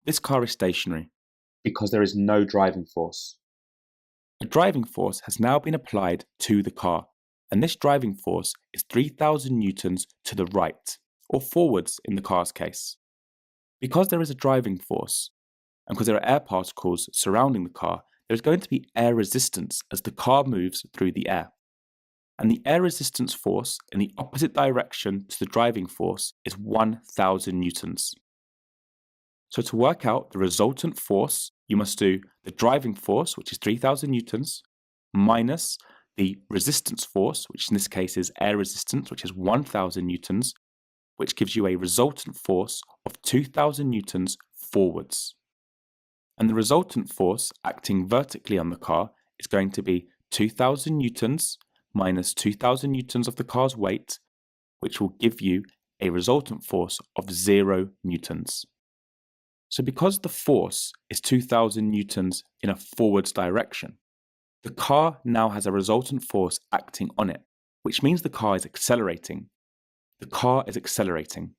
This car is stationary. Because there is no driving force. A driving force has now been applied to the car, and this driving force is 3,000 newtons to the right, or forwards in the car's case. Because there is a driving force, and because there are air particles surrounding the car, there is going to be air resistance as the car moves through the air. And the air resistance force in the opposite direction to the driving force is 1,000 newtons. So to work out the resultant force, you must do the driving force, which is 3,000 newtons, minus the resistance force, which in this case is air resistance, which is 1,000 newtons, which gives you a resultant force of 2,000 newtons forwards. And the resultant force acting vertically on the car is going to be 2,000 newtons minus 2,000 newtons of the car's weight, which will give you a resultant force of 0 newtons. So because the force is 2,000 newtons in a forwards direction, the car now has a resultant force acting on it, which means the car is accelerating. The car is accelerating.